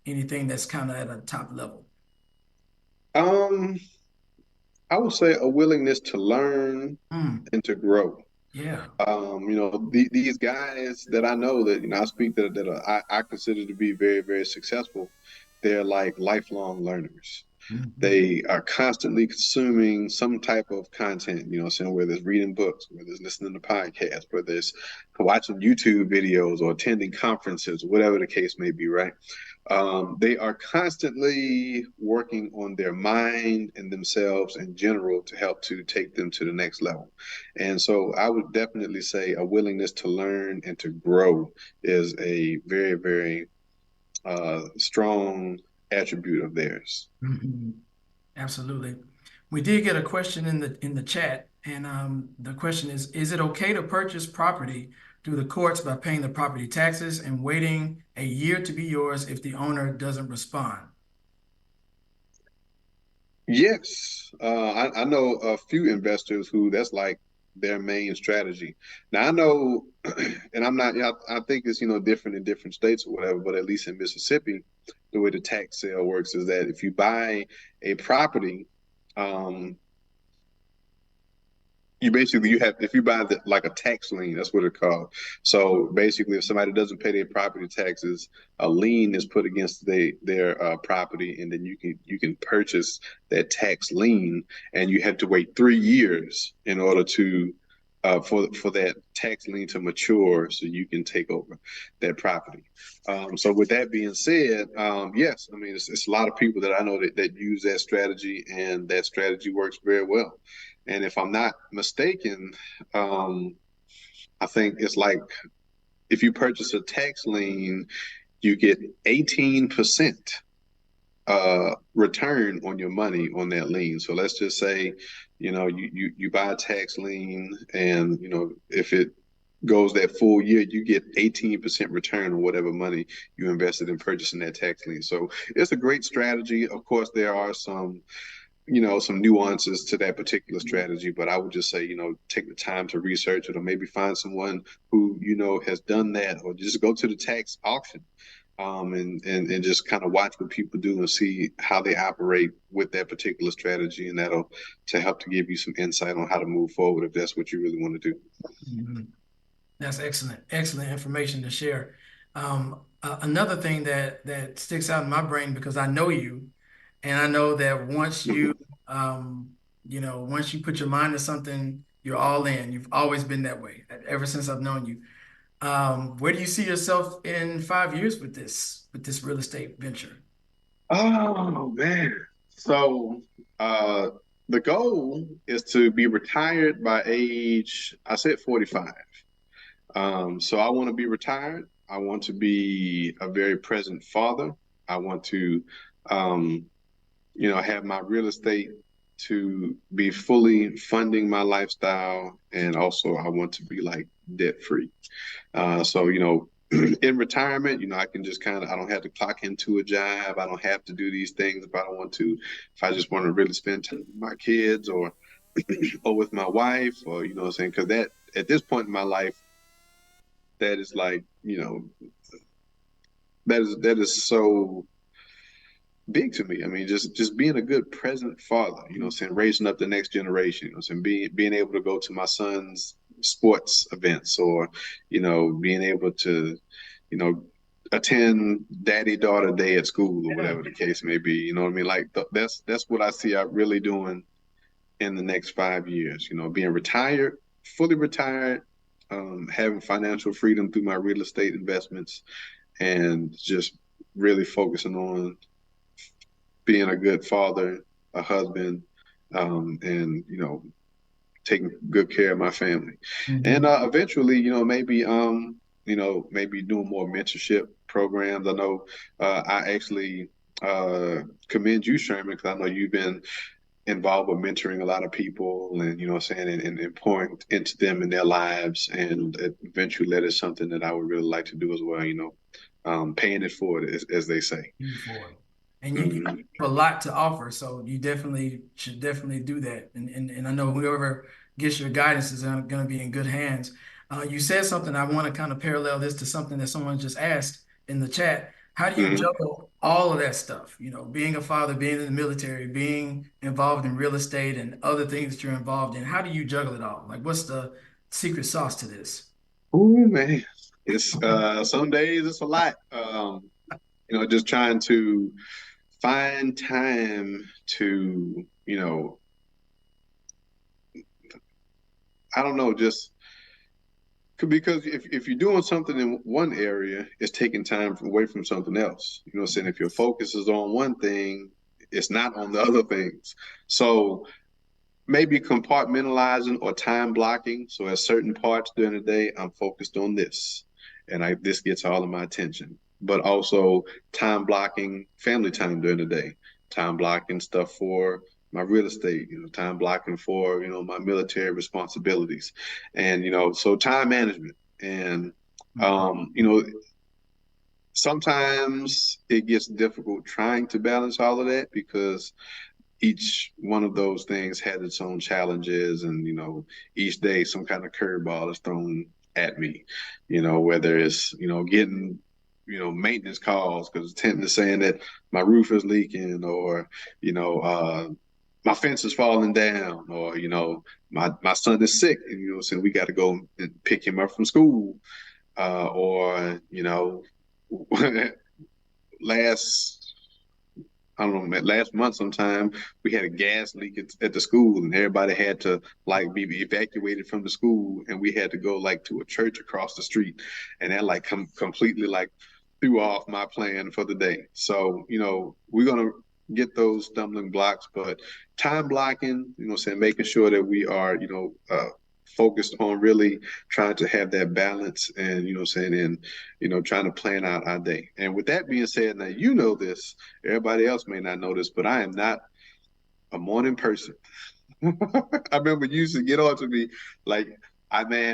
anything that's kind of at a top level? um I would say a willingness to learn Mm, and to grow. yeah. These guys that I know, that I speak, I consider to be very, very successful, they're like lifelong learners. Mhm. They are constantly consuming some type of content, saying whether it's reading books, whether it's listening to podcasts, whether it's watching YouTube videos or attending conferences, whatever the case may be, right? They are constantly working on their mind and themselves in general to help to take them to the next level. And so I would definitely say a willingness to learn and to grow is a very, very strong attribute of theirs. Mhm. Absolutely. We did get a question in the chat, and the question is it okay to purchase property through the courts by paying the property taxes and waiting a year to be yours if the owner doesn't respond? Yes, I know a few investors who that's like their main strategy. Now I know, and I'm not. I think it's different in different states or whatever. But at least in Mississippi, the way the tax sale works is that if you buy a property, um, you have if you buy like a tax lien, that's what it's called. So basically, if somebody doesn't pay their property taxes, a lien is put against their property, and then you can purchase that tax lien, and you have to wait 3 years in order to for that tax lien to mature, so you can take over that property. So with that being said, yes, I mean it's a lot of people that I know that use that strategy, and that strategy works very well. And if I'm not mistaken, um, I think it's like if you purchase a tax lien, you get 18% return on your money on that lien. So let's just say, you buy a tax lien, and if it goes that full year, you get 18% return on whatever money you invested in purchasing that tax lien. So it's a great strategy. Of course, there are some nuances to that particular strategy, but I would just say, take the time to research it, or maybe find someone who, has done that, or just go to the tax auction, and just kind of watch what people do and see how they operate with that particular strategy. And that'll to help to give you some insight on how to move forward if that's what you really want to do. Mhm. That's excellent, excellent information to share. Another thing that sticks out in my brain because I know you, and I know that um, once you put your mind to something, you're all in. You've always been that way ever since I've known you. Where do you see yourself in 5 years with this real estate venture? Oh man. So uh the goal is to be retired by age, I said 45. So I want to be retired. I want to be a very present father. I want to um, have my real estate to be fully funding my lifestyle, and also I want to be like debt free. So, in retirement, I can just I don't have to clock into a job. I don't have to do these things if I don't want to. If I just want to really spend time with my kids, or with my wife, or, what I'm saying? Because that, at this point in my life, that is like, that is so big to me. I mean, just being a good present father, saying raising up the next generation, saying being able to go to my son's sports events, or being able to, you know, attend daddy daughter day at school, or Yeah. whatever the case may be. You know what I mean? Like that's what I see I really doing in the next 5 years. Being retired, fully retired, having financial freedom through my real estate investments, and just really focusing on being a good father, a husband, and taking good care of my family. And Mhm. eventually, maybe doing more mentorship programs. I know I actually commend you, Sherman, because I know you've been involved with mentoring a lot of people, and saying, and pouring into them in their lives. And eventually that is something that I would really like to do as well. Paying it forward, as they say. For it. And you Mhm. have a lot to offer, so you definitely should definitely do that. And I know whoever gets your guidance is going to be in good hands. You said something, I want to kind of parallel this to something that someone just asked in the chat. How do you Mhm. juggle all of that stuff? Being a father, being in the military, being involved in real estate and other things that you're involved in. How do you juggle it all? Like, what's the secret sauce to this? Ooh, man, it's some days it's a lot. Just trying to find time to, I don't know, just because if you're doing something in one area, it's taking time away from something else. You know what I'm saying? If your focus is on one thing, it's not on the other things. So maybe compartmentalizing or time blocking. So at certain parts during the day, I'm focused on this, and this gets all of my attention. But also time blocking family time during the day, time blocking stuff for my real estate, time blocking for my military responsibilities, and so time management. And Mhm. um, you know, sometimes it gets difficult trying to balance all of that, because each one of those things had its own challenges, and each day some kind of curveball is thrown at me. Whether it's getting maintenance calls because tenant is saying that my roof is leaking, or you know my fence is falling down, or my son is sick, and so we got to go and pick him up from school, or last I don't know, last month sometime we had a gas leak at the school, and everybody had to like be evacuated from the school, and we had to go like to a church across the street, and that like completely like threw off my plan for the day. So we're gonna get those stumbling blocks, but time blocking, saying making sure that we are focused on really trying to have that balance, and saying, and trying to plan out our day. And with that being said, now this, everybody else may not know this, but I am not a morning person. I remember you used to get on to me like,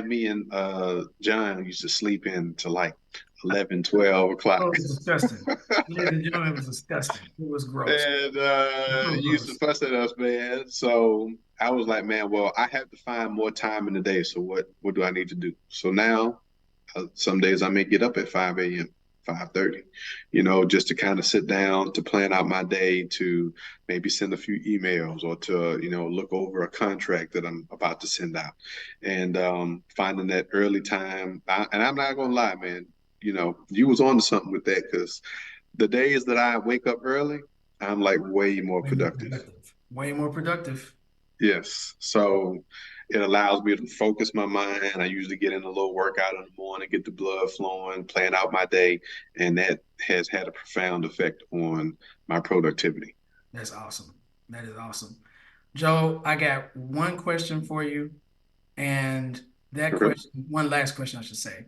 me and John used to sleep in to like 11, 12 Oh, o'clock. it was disgusting. Ladies and gentlemen, it was disgusting. It was gross. And So you used to gross. fuss at us, man. So I was like, man, well, I have to find more time in the day. So what do I need to do? So now, some days I may get up at 5 a.m., 5:30, just to kind of sit down to plan out my day, to maybe send a few emails, or to, look over a contract that I'm about to send out. And finding that early time. And I'm not going to lie, man, you was on to something with that, because the days that I wake up early, I'm like way more Way more productive. productive. Way more productive. Yes. So it allows me to focus my mind. I usually get in a little workout in the morning, get the blood flowing, plan out my day, and that has had a profound effect on my productivity. That's awesome. That is awesome. Joe, I got one question for you. And that Okay. question, one last question, I should say.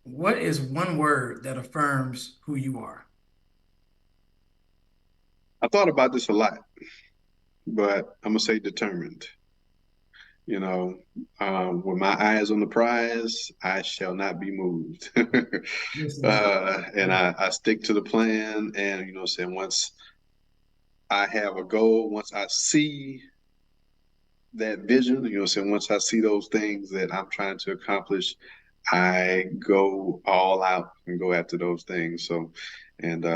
What is one word that affirms who you are? I thought about this a lot, but I'm gonna say determined. You know, with my eyes on the prize, I shall not be moved. Yes, indeed. And I stick to the plan. And, saying once I have a goal, once I see that vision, saying once I see those things that I'm trying to accomplish, I go all out and go after those things. So, and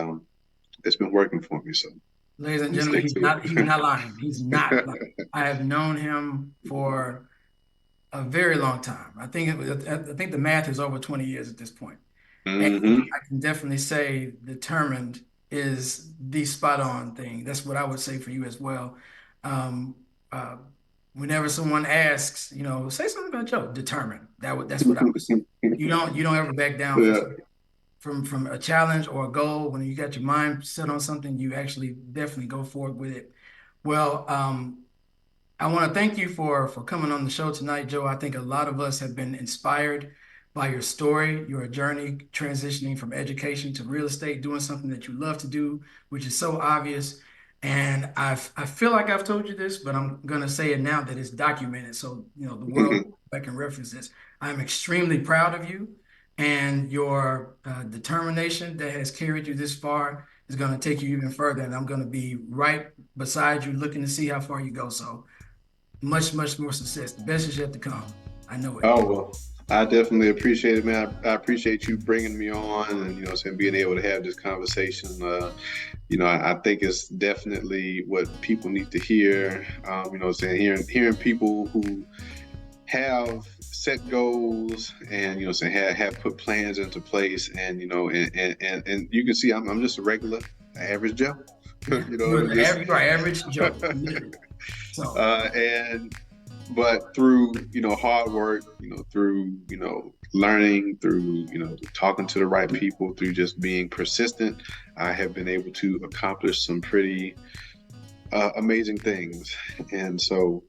it's been working for me. So Ladies and I'm gonna gentlemen, stick to he's not it. lying. He's not lying. I have known him for a very long time. I think the math is over 20 years at this point. And Hmm. I can definitely say determined is the spot on thing. That's what I would say for you as well. Um, uh, Whenever someone asks, say something about Joe, determined. That's what I would say. You don't ever back down Yeah. from a challenge or a goal. When you got your mind set on something, you actually definitely go forward with it. Well, I want to thank you for coming on the show tonight, Joe. I think a lot of us have been inspired by your story, your journey transitioning from education to real estate, doing something that you love to do, which is so obvious. And I feel like I've told you this, but I'm gonna say it now that it's documented, so the world that can reference this. I'm extremely proud of you, and your determination that has carried you this far is going to take you even further. And I'm going to be right beside you, looking to see how far you go. So much, much more success. The best is yet to come. I know it. Oh, well, I definitely appreciate it, man. I appreciate you bringing me on, and saying being able to have this conversation. I think it's definitely what people need to hear. Saying hearing people who have set goals, and saying have put plans into place, and and you can see I'm just a regular average Joe. Yeah, you're the Just average, you are average Joe, literally. So and but through hard work, through learning, through talking to the right people, through just being persistent, I have been able to accomplish some pretty amazing things. And so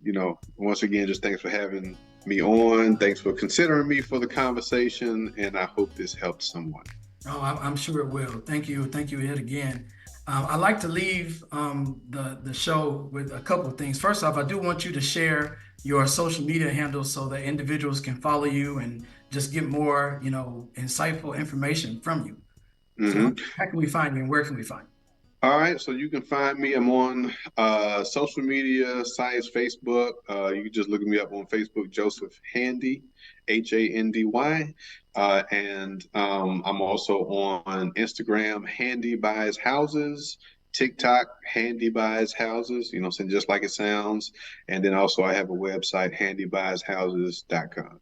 once again, just thanks for having me on. Thanks for considering me for the conversation, and I hope this helped someone. oh, I'm sure it will. Thank you yet again. I like to leave the show with a couple of things. First off, I do want you to share your social media handles so that individuals can follow you and just get more, insightful information from you. So Hmm. how can we find you and where can we find you? All right, so you can find me. I'm on social media sites, Facebook. You can just look me up on Facebook, Joseph Handy, Handy. And I'm also on Instagram, Handy Buys Houses, TikTok, Handy Buys Houses, saying just like it sounds. And then also I have a website, handybuyshouses.com.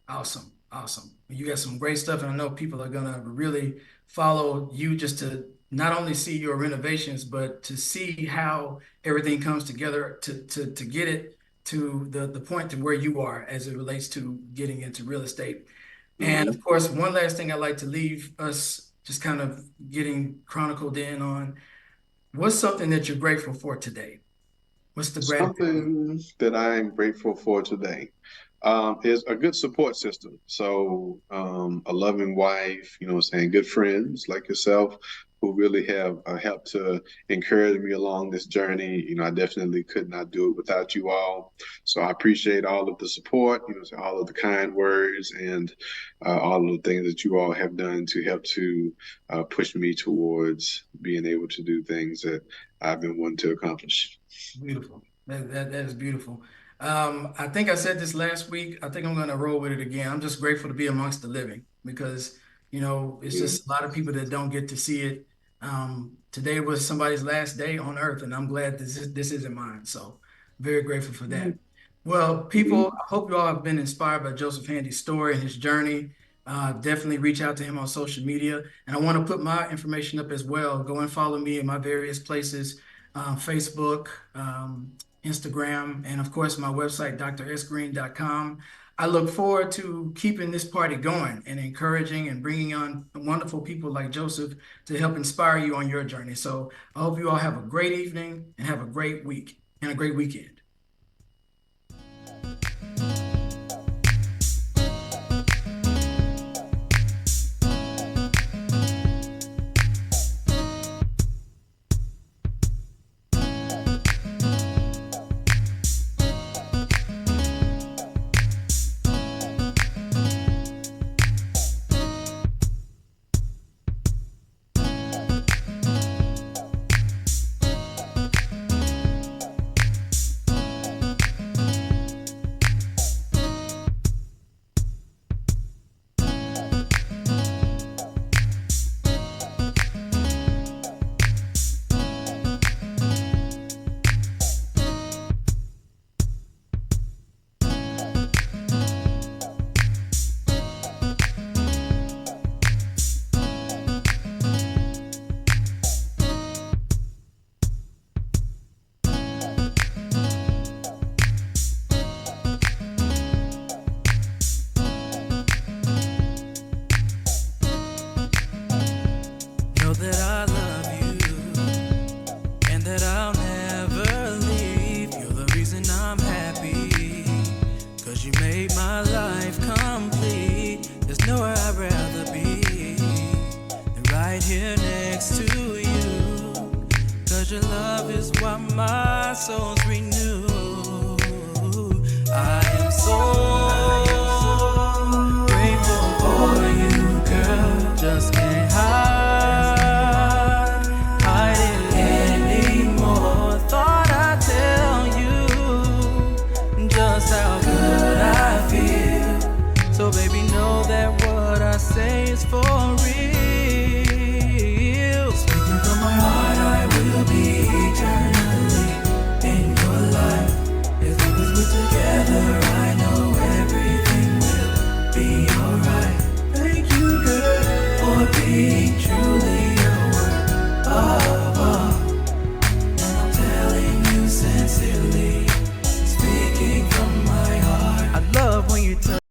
Awesome. Awesome. You got some great stuff, and I know people are gonna really follow you just to not only see your renovations, but to see how everything comes together to get it to the point to where you are as it relates to getting into real estate. And of Hmm. course, one last thing I'd like to leave us just kind of getting chronicled in on, what's something that you're grateful for today? What's the gratitude? Something that I am grateful for today is a good support system. So, a loving wife, saying good friends like yourself who really have helped to encourage me along this journey. I definitely could not do it without you all. So, I appreciate all of the support, so all of the kind words and all of the things that you all have done to help to push me towards being able to do things that I've been wanting to accomplish. Beautiful. That is beautiful. I think I said this last week. I think I'm going to roll with it again. I'm just grateful to be amongst the living because, it's Yeah. just a lot of people that don't get to see it. Today was somebody's last day on earth, and I'm glad this isn't mine. So very grateful for that. Well, people, Mhm. I hope you all have been inspired by Joseph Handy's story and his journey. Definitely reach out to him on social media. And I want to put my information up as well. Go and follow me in my various places, Facebook, Instagram, and of course, my website, drsgreen.com. I look forward to keeping this party going and encouraging and bringing on wonderful people like Joseph to help inspire you on your journey. So I hope you all have a great evening and have a great week and a great weekend. Know that I love you and that I'll never leave. You're the reason I'm happy, 'cause you made my life complete. There's nowhere I'd rather be than right here next to you, 'cause your love is what my soul's renewed. I am so